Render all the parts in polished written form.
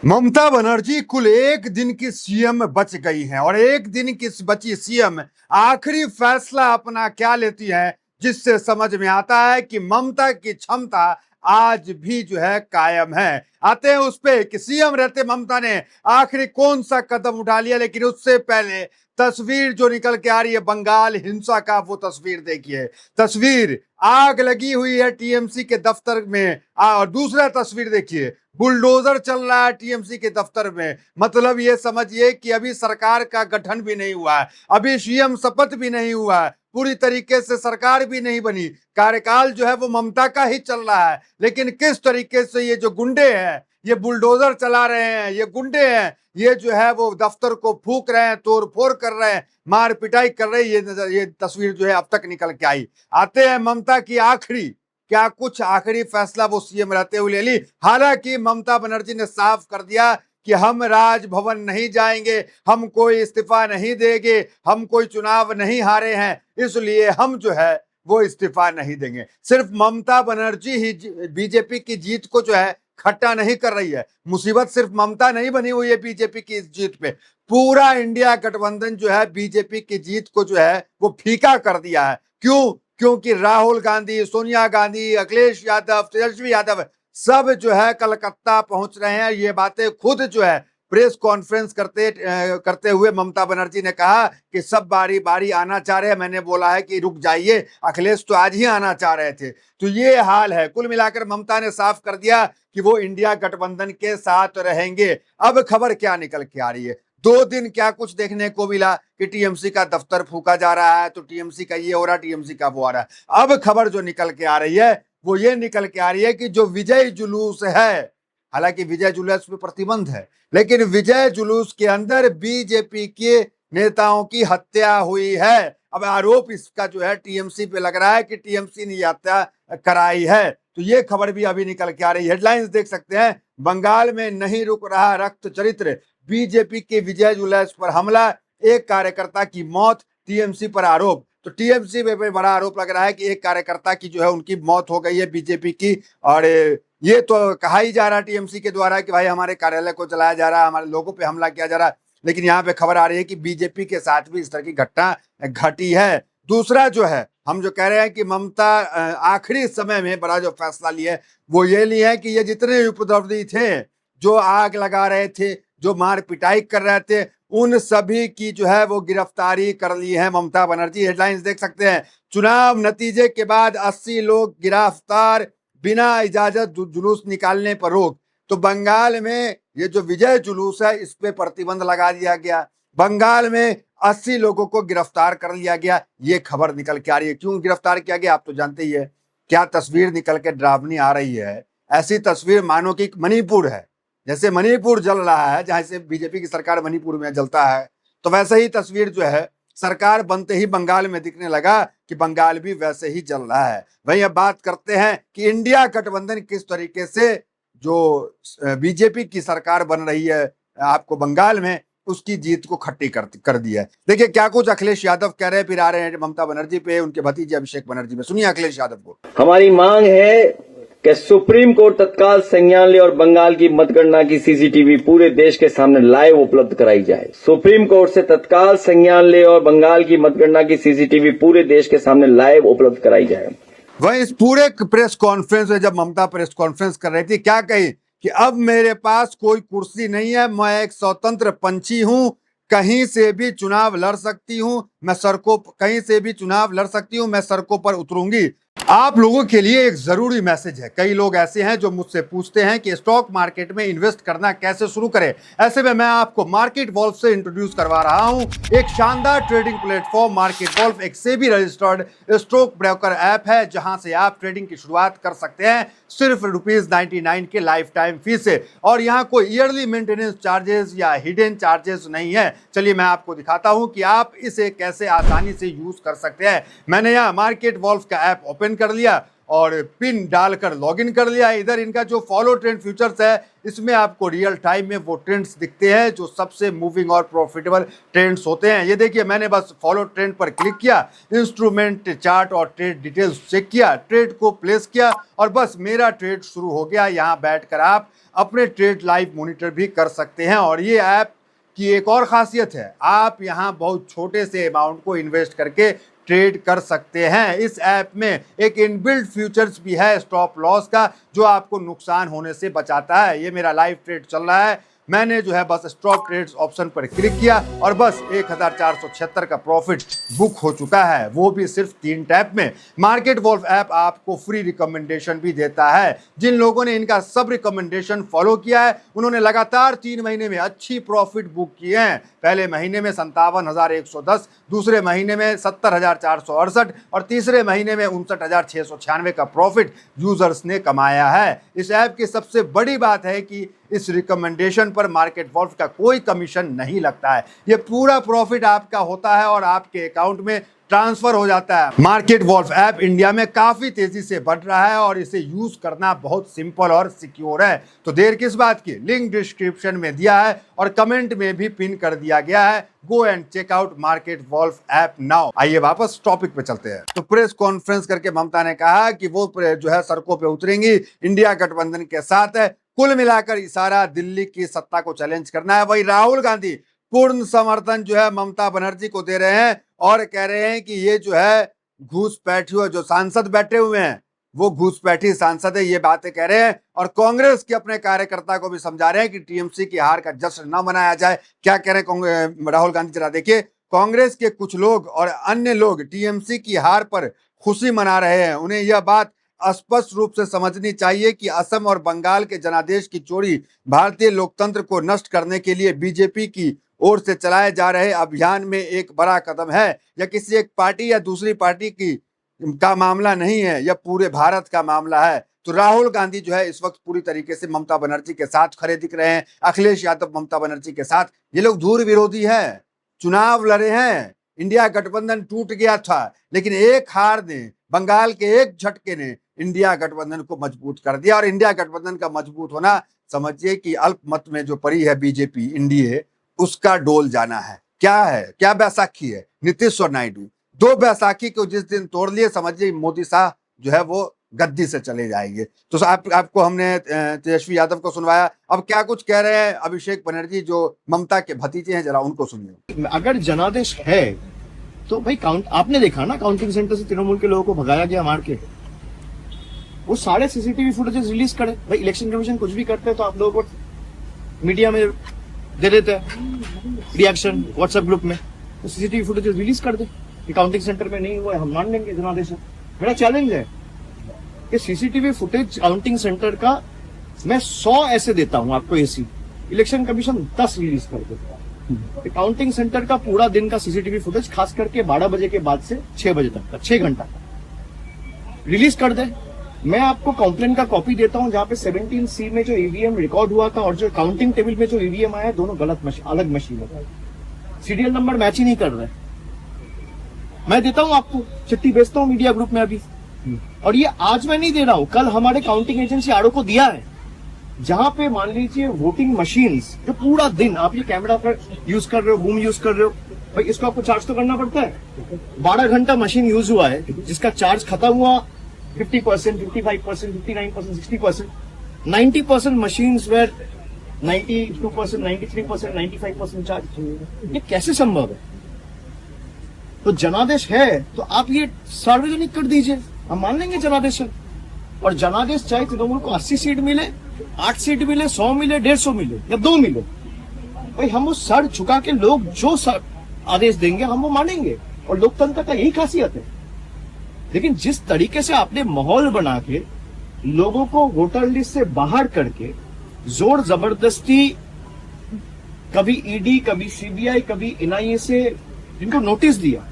ममता बनर्जी कुल एक दिन की सीएम बच गई हैं और एक दिन की बची सीएम आखिरी फैसला अपना क्या लेती है, जिससे समझ में आता है कि ममता की क्षमता आज भी जो है कायम है। आते हैं उस पे कि सीएम रहते ममता ने आखिरी कौन सा कदम उठा लिया, लेकिन उससे पहले तस्वीर जो निकल के आ रही है बंगाल हिंसा का, वो तस्वीर देखिए। तस्वीर आग लगी हुई है टीएमसी के दफ्तर में और दूसरा तस्वीर देखिए, बुलडोजर चल रहा है टीएमसी के दफ्तर में। मतलब ये समझिए कि अभी सरकार का गठन भी नहीं हुआ है, अभी सीएम शपथ भी नहीं हुआ है, पूरी तरीके से सरकार भी नहीं बनी, कार्यकाल जो है वो ममता का ही चल रहा है। लेकिन किस तरीके से ये जो गुंडे हैं, ये बुलडोजर चला रहे हैं, ये गुंडे हैं, ये जो है वो दफ्तर को फूक रहे हैं, तोड़ फोड़ कर रहे हैं, मार पिटाई कर रहे हैं। ये तस्वीर जो है अब तक निकल के आई। आते हैं ममता की आखिरी, क्या कुछ आखिरी फैसला वो सीएम रहते हुए ले ली। हालांकि ममता बनर्जी ने साफ कर दिया कि हम राजभवन नहीं जाएंगे, हम कोई इस्तीफा नहीं देंगे, हम कोई चुनाव नहीं हारे हैं, इसलिए हम जो है वो इस्तीफा नहीं देंगे। सिर्फ ममता बनर्जी ही बीजेपी की जीत को जो है खट्टा नहीं कर रही है। मुसीबत सिर्फ ममता नहीं बनी हुई है बीजेपी की इस जीत पे, पूरा इंडिया गठबंधन जो है बीजेपी की जीत को जो है वो फीका कर दिया है। क्यों? क्योंकि राहुल गांधी, सोनिया गांधी, अखिलेश यादव, तेजस्वी यादव सब जो है कलकत्ता पहुंच रहे हैं। ये बातें खुद जो है प्रेस कॉन्फ्रेंस करते हुए ममता बनर्जी ने कहा कि सब बारी बारी आना चाह रहे हैं। मैंने बोला है कि रुक जाइए, अखिलेश तो आज ही आना चाह रहे थे। तो ये हाल है। कुल मिलाकर ममता ने साफ कर दिया कि वो इंडिया गठबंधन के साथ रहेंगे। अब खबर क्या निकल के आ रही है, 2 दिन क्या कुछ देखने को मिला कि टीएमसी का दफ्तर फूका जा रहा है, तो टीएमसी का ये हो रहा है, टीएमसी का वो आ रहा है। अब खबर जो निकल के आ रही है वो ये निकल के आ रही है कि जो विजय जुलूस है, हालांकि विजय जुलूस पे प्रतिबंध है, लेकिन विजय जुलूस के अंदर बीजेपी के नेताओं की हत्या हुई है। अब आरोप इसका जो है टीएमसी पे लग रहा है कि टीएमसी ने हत्या कराई है। तो ये खबर भी अभी निकल के आ रही है। हेडलाइंस देख सकते हैं, बंगाल में नहीं रुक रहा रक्त चरित्र, बीजेपी के विजय जुलूस पर हमला, एक कार्यकर्ता की मौत, टीएमसी पर आरोप। तो टीएमसी पे बड़ा आरोप लग रहा है कि एक कार्यकर्ता की जो है उनकी मौत हो गई है बीजेपी की। और ये तो कहा ही जा रहा है टीएमसी के द्वारा कि भाई हमारे कार्यालय को जलाया जा रहा है, हमारे लोगों पे हमला किया जा रहा है। लेकिन यहाँ पे खबर आ रही है कि बीजेपी के साथ भी इस तरह की घटना घटी है। दूसरा जो है, हम जो कह रहे हैं कि ममता आखिरी समय में बड़ा जो फैसला लिया है वो ये लिया है कि ये जितने उपद्रवी थे, जो आग लगा रहे थे, जो मार पिटाई कर रहे थे, उन सभी की जो है वो गिरफ्तारी कर ली है ममता बनर्जी। हेडलाइंस देख सकते हैं, चुनाव नतीजे के बाद 80 लोग गिरफ्तार, बिना इजाजत जुलूस निकालने पर रोक। तो बंगाल में ये जो विजय जुलूस है इस पे प्रतिबंध लगा दिया गया। बंगाल में 80 लोगों को गिरफ्तार कर लिया गया। ये खबर निकल के आ रही है। क्यों गिरफ्तार किया गया आप तो जानते ही है। क्या तस्वीर निकल के डरावनी आ रही है। ऐसी तस्वीर मानो कि मणिपुर है, जैसे मणिपुर जल रहा है, जहां से बीजेपी की सरकार मणिपुर में जलता है, तो वैसे ही तस्वीर जो है सरकार बनते ही बंगाल में दिखने लगा कि बंगाल भी वैसे ही जल रहा है। वहीं अब बात करते हैं कि इंडिया गठबंधन किस तरीके से जो बीजेपी की सरकार बन रही है आपको बंगाल में, उसकी जीत को खट्टी कर दिया है। देखिए क्या कुछ अखिलेश यादव कह रहे हैं, फिर आ रहे हैं ममता बनर्जी पे, उनके भतीजे अभिषेक बनर्जी पे। सुनिए अखिलेश यादव को। हमारी मांग है कि सुप्रीम कोर्ट तत्काल संज्ञान ले और बंगाल की मतगणना की सीसीटीवी पूरे देश के सामने लाइव उपलब्ध कराई जाए। सुप्रीम कोर्ट से तत्काल संज्ञान ले और बंगाल की मतगणना की सीसीटीवी पूरे देश के सामने लाइव उपलब्ध कराई जाए। वह इस पूरे प्रेस कॉन्फ्रेंस में जब ममता प्रेस कॉन्फ्रेंस कर रही थी, क्या कही कि अब मेरे पास कोई कुर्सी नहीं है, मैं एक स्वतंत्र पंछी हूं, कहीं से भी चुनाव लड़ सकती हूं, मैं सड़कों कहीं से भी चुनाव लड़ सकती हूं, मैं सड़कों पर उतरूंगी। आप लोगों के लिए एक जरूरी मैसेज है। कई लोग ऐसे हैं जो मुझसे पूछते हैं कि स्टॉक मार्केट में इन्वेस्ट करना कैसे शुरू करें। ऐसे में मैं आपको मार्केट वॉल्व से इंट्रोड्यूस करवा रहा हूं, एक शानदार ट्रेडिंग प्लेटफॉर्म। मार्केट वॉल्व एक SEBI registered stock broker app है, जहां से आप ट्रेडिंग की शुरुआत कर सकते हैं सिर्फ ₹99 के लाइफ टाइम फी से। और यहाँ कोई ईयरली मेंटेनेंस चार्जेस या हिडन चार्जेस नहीं है। चलिए मैं आपको दिखाता हूं कि आप इसे कैसे आसानी से यूज कर सकते हैं। मैंने यहाँ मार्केट वॉल्व का ऐप ओपन कर लिया और पिन डालकर लॉगिन कर लिया। इधर इनका जो फॉलो ट्रेंड फ्यूचर्स है इसमें आपको रियल टाइम में वो ट्रेंड्स दिखते हैं जो सबसे मूविंग और प्रॉफिटेबल ट्रेंड्स होते हैं। ये देखिए, मैंने बस फॉलो ट्रेंड पर क्लिक किया, इंस्ट्रूमेंट चार्ट और ट्रेड डिटेल्स चेक किया, ट्रेड को प्लेस किया और बस मेरा ट्रेड शुरू हो गया। यहाँ बैठकर आप अपने ट्रेड लाइव मॉनिटर भी कर सकते हैं। और ये ऐप की एक और खासियत है, आप यहाँ बहुत छोटे से अमाउंट को इन्वेस्ट करके ट्रेड कर सकते हैं। इस ऐप में एक इनबिल्ट फ्यूचर्स भी है स्टॉप लॉस का, जो आपको नुकसान होने से बचाता है। ये मेरा लाइव ट्रेड चल रहा है, मैंने जो है बस स्टॉप ट्रेड्स ऑप्शन पर क्लिक किया और बस 1476 का प्रॉफिट बुक हो चुका है, वो भी सिर्फ 3 टैप में। मार्केट वॉल्फ ऐप आपको फ्री रिकमेंडेशन भी देता है। जिन लोगों ने इनका सब रिकमेंडेशन फॉलो किया है उन्होंने लगातार 3 महीने में अच्छी प्रॉफिट बुक किए हैं। पहले महीने में 57,110, दूसरे महीने में 70,468 और तीसरे महीने में 59,696 का प्रॉफिट यूजर्स ने कमाया है। इस ऐप की सबसे बड़ी बात है कि इस रिकमेंडेशन पर मार्केट वॉल्फ का कोई कमीशन नहीं लगता है। ये पूरा प्रॉफिट आपका होता है और आपके अकाउंट में ट्रांसफर हो जाता है। मार्केट वॉल्फ ऐप इंडिया में काफी तेजी से बढ़ रहा है और इसे यूज करना बहुत सिंपल और सिक्योर है। तो देर किस बात की, लिंक डिस्क्रिप्शन में दिया है और कमेंट में भी पिन कर दिया गया है। Go and check out Market Wolf app now. आइए वापस टॉपिक पे चलते हैं। तो प्रेस कॉन्फ्रेंस करके ममता ने कहा कि वो जो है सड़कों पे उतरेंगी, इंडिया गठबंधन के साथ है। कुल मिलाकर इशारा दिल्ली की सत्ता को चैलेंज करना है। वही राहुल गांधी पूर्ण समर्थन जो है ममता बनर्जी को दे रहे हैं और कह रहे हैं कि ये जो है घूसपैठियों, जो सांसद बैठे हुए हैं वो घूसपैठी सांसद है, ये बातें कह रहे हैं। और कांग्रेस के अपने कार्यकर्ता को भी समझा रहे हैं कि टीएमसी की हार का जश्न न मनाया जाए। क्या कह रहे हैं राहुल गांधी, जरा देखिए। कांग्रेस के कुछ लोग और अन्य लोग टीएमसी की हार पर खुशी मना रहे हैं। उन्हें यह बात स्पष्ट रूप से समझनी चाहिए कि असम और बंगाल के जनादेश की चोरी भारतीय लोकतंत्र को नष्ट करने के लिए बीजेपी की ओर से चलाए जा रहे अभियान में एक बड़ा कदम है। यह किसी एक पार्टी या दूसरी पार्टी का मामला नहीं है, यह पूरे भारत का मामला है। तो राहुल गांधी जो है इस वक्त पूरी तरीके से ममता बनर्जी के साथ खड़े दिख रहे हैं। अखिलेश यादव ममता बनर्जी के साथ, ये लोग धूर विरोधी है, चुनाव लड़े हैं। इंडिया गठबंधन टूट गया था, लेकिन एक हार ने, बंगाल के एक झटके ने इंडिया गठबंधन को मजबूत कर दिया। और इंडिया गठबंधन का मजबूत होना, समझिए कि अल्पमत में जो पड़ी है बीजेपी एनडीए, उसका डोल जाना है। क्या है, क्या बैसाखी है, नीतीश और नायडू, 2 बैसाखी को जिस दिन तोड़ लिए, समझिए मोदी शाह जो है वो गद्दी से चले जाएंगे। तो आपको हमने तेजस्वी यादव को सुनवाया, अब क्या कुछ कह रहे हैं अभिषेक बनर्जी जो ममता के भतीजे हैं, जरा उनको सुनिए। अगर जनादेश है तो भाई आपने देखा ना, काउंटिंग सेंटर से तृणमूल के लोगों को भगाया गया मार के। वो सारे सीसीटीवी फुटेजेस रिलीज करे। भाई इलेक्शन कमीशन कुछ भी करते हैं तो आप लोगों को मीडिया में दे देते हैं रिएक्शन व्हाट्सएप ग्रुप में, तो सीसीटीवी फुटेजेस रिलीज कर दे कि काउंटिंग सेंटर में नहीं हुआ है, हम मान लेंगे जनादेश है। मेरा चैलेंज है कि सीसीटीवी फुटेज काउंटिंग सेंटर का मैं 100 ऐसे देता हूं आपको एसी, इलेक्शन कमीशन 10 रिलीज कर देता है। काउंटिंग सेंटर का पूरा दिन का सीसीटीवी फुटेज, खास करके 12 बजे के बाद से 6 बजे तक का 6 घंटा रिलीज कर दे। मैं आपको कंप्लेंट का कॉपी देता हूं जहां पे 17C में जो ईवीएम रिकॉर्ड हुआ था और जो काउंटिंग टेबल पे जो ईवीएम आया, दोनों गलत अलग मशीन है, सीरियल नंबर मैच ही नहीं कर रहे। मैं देता हूं आपको, चिट्ठी भेजता हूं मीडिया ग्रुप में अभी। और ये आज मैं नहीं दे रहा हूं, कल हमारे काउंटिंग एजेंसी आरओ को दिया है, जहां पे मान लीजिए वोटिंग मशीन्स जो पूरा दिन आप ये कैमरा पर यूज कर रहे हो, बूम यूज कर रहे हो, भाई इसको आपको चार्ज तो करना पड़ता है। 12 घंटा मशीन यूज हुआ है, जिसका चार्ज खत्म हुआ 50%, 55%, 59%, 60%, 90% मशीन्स वेर 92%, 93%, 95% चार्ज। ये कैसे संभव है? तो जनादेश है तो आप ये सार्वजनिक कर दीजिए, हम मान लेंगे जनादेश है। और जनादेश चाहे तृणमूल को 80 सीट मिले, 8 सीट मिले, 100 मिले, 150 मिले या 2 मिले, भाई हम वो सर झुका के लोग जो आदेश देंगे हम वो मानेंगे। और लोकतंत्र का यही खासियत है। लेकिन जिस तरीके से आपने माहौल बना के लोगों को वोटर लिस्ट से बाहर करके जोर जबरदस्ती, कभी ईडी, कभी सीबीआई, कभी एनआईए से जिनको नोटिस दिया,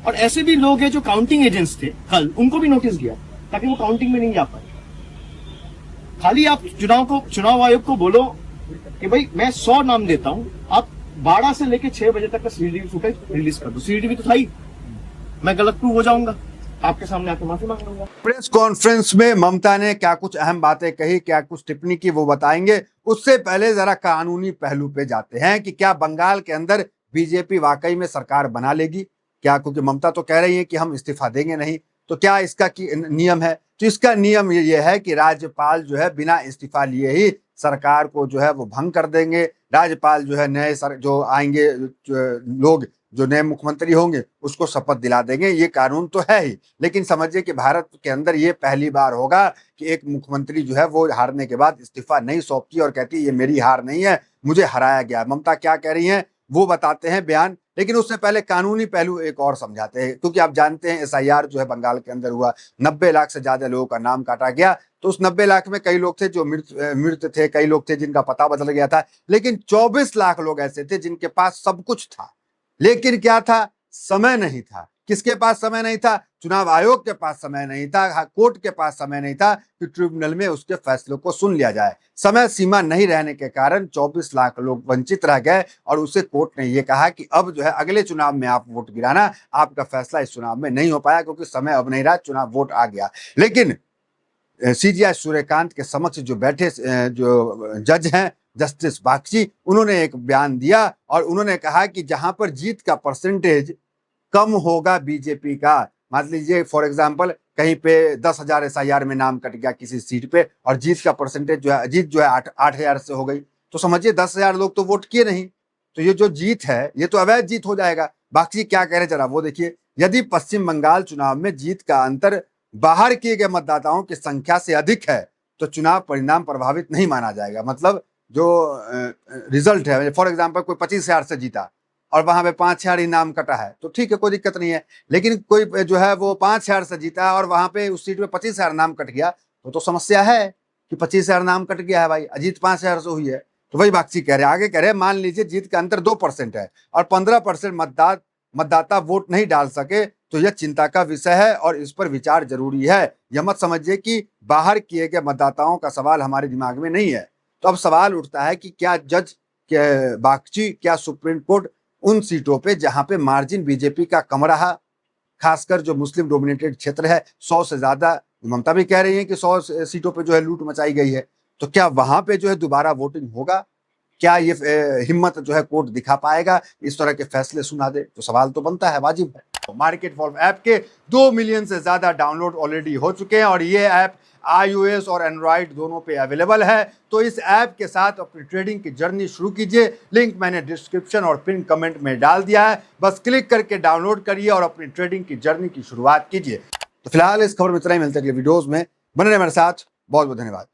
और ऐसे भी लोग हैं जो काउंटिंग एजेंट्स थे कल, उनको भी नोटिस दिया ताकि वो काउंटिंग में नहीं जा पाए। खाली आप चुनाव आयोग को बोलो कि भाई मैं 100 नाम देता हूं, आप 12 से लेके 6 बजे तक का सीसीटीवी फुटेज रिलीज कर दो। सीसीटीवी तो था ही, मैं गलत प्रूव हो जाऊंगा। आपके सामने आके माफी मांग लूंगा। प्रेस कॉन्फ्रेंस में ममता ने क्या कुछ अहम बातें कही, क्या कुछ टिप्पणी की, वो बताएंगे। उससे पहले जरा कानूनी पहलू पे जाते हैं कि क्या बंगाल के अंदर बीजेपी वाकई में सरकार बना लेगी क्या, क्योंकि ममता तो कह रही है कि हम इस्तीफा देंगे नहीं। तो क्या इसका नियम है? तो इसका नियम ये है कि राज्यपाल जो है बिना इस्तीफा लिए ही सरकार को जो है वो भंग कर देंगे। राज्यपाल जो है नए जो आएंगे लोग, जो नए मुख्यमंत्री होंगे, उसको शपथ दिला देंगे। ये कानून तो है ही, लेकिन समझिए कि भारत के अंदर ये पहली बार होगा कि एक मुख्यमंत्री जो है वो हारने के बाद इस्तीफा नहीं सौंपती और कहती है ये मेरी हार नहीं है, मुझे हराया गया। ममता क्या कह रही हैं वो बताते हैं बयान, लेकिन उससे पहले कानूनी पहलू एक और समझाते हैं, क्योंकि आप जानते हैं एसआईआर जो है बंगाल के अंदर हुआ, 90 लाख से ज्यादा लोगों का नाम काटा गया। तो उस 90 लाख में कई लोग थे जो मृत थे, कई लोग थे जिनका पता बदल गया था, लेकिन 24 लाख लोग ऐसे थे जिनके पास सब कुछ था, लेकिन क्या था? समय नहीं था। किसके पास समय नहीं था? चुनाव आयोग के पास समय नहीं था, कोर्ट के पास समय नहीं था कि ट्रिब्यूनल में उसके फैसलों को सुन लिया जाए। समय सीमा नहीं रहने के कारण 24 लाख लोग वंचित रह गए और उसे कोर्ट ने यह कहा कि अब जो है अगले चुनाव में आप वोट गिराना, आपका फैसला इस चुनाव में नहीं हो पाया क्योंकि समय अब नहीं रहा, चुनाव वोट आ गया। लेकिन सीजीआई सूर्यकांत के समक्ष जो बैठे जो जज हैं जस्टिस बागची, उन्होंने एक बयान दिया और उन्होंने कहा कि जहां पर जीत का परसेंटेज कम होगा बीजेपी का, मान लीजिए फॉर एग्जांपल कहीं पे 10,000 एसआईआर में नाम कट गया किसी सीट पे और जीत का परसेंटेज जो है, जीत जो है 8,000 से हो गई, तो समझिए 10,000 लोग तो वोट किए नहीं, तो ये जो जीत है ये तो अवैध जीत हो जाएगा। बागची क्या कह रहे जरा वो देखिए। यदि पश्चिम बंगाल चुनाव में जीत का अंतर बाहर किए गए मतदाताओं की संख्या से अधिक है तो चुनाव परिणाम प्रभावित नहीं माना जाएगा। मतलब जो रिजल्ट है, फॉर एग्जांपल कोई 25,000 से जीता और वहां पे 5,000 ही नाम कटा है तो ठीक है, कोई दिक्कत नहीं है। लेकिन कोई जो है वो 5,000 से जीता और वहां पे उस सीट में 25,000 नाम कट गया तो समस्या है कि 25,000 नाम कट गया है भाई, जीत 5,000 से हुई है। तो वही बागची कह रहे, आगे कह रहे मान लीजिए जीत का अंतर 2% है और 15% मतदाता वोट नहीं डाल सके तो यह चिंता का विषय है और इस पर विचार जरूरी है। यह मत समझिए कि बाहर किए गए मतदाताओं का सवाल हमारे दिमाग में नहीं है। तो अब सवाल उठता है कि क्या जज बागची, क्या सुप्रीम कोर्ट उन सीटों पे जहां पे मार्जिन बीजेपी का कम रहा, खासकर जो मुस्लिम डोमिनेटेड क्षेत्र है, 100 से ज्यादा, ममता भी कह रही है कि 100 सीटों पे जो है लूट मचाई गई है, तो क्या वहां पे जो है दोबारा वोटिंग होगा? क्या ये हिम्मत जो है कोर्ट दिखा पाएगा इस तरह के फैसले सुना दे? तो सवाल तो बनता है, वाजिब है। मार्केट वॉल्व ऐप के 2 मिलियन से ज्यादा डाउनलोड ऑलरेडी हो चुके हैं और ये ऐप iOS और एंड्रॉइड दोनों पे अवेलेबल है। तो इस ऐप के साथ अपनी ट्रेडिंग की जर्नी शुरू कीजिए। लिंक मैंने डिस्क्रिप्शन और पिन कमेंट में डाल दिया है, बस क्लिक करके डाउनलोड करिए और अपनी ट्रेडिंग की जर्नी की शुरुआत कीजिए। तो फिलहाल इस खबर में इतना ही, मिलते हैं अगले वीडियोस में। बने रहिए मेरे साथ, बहुत बहुत धन्यवाद।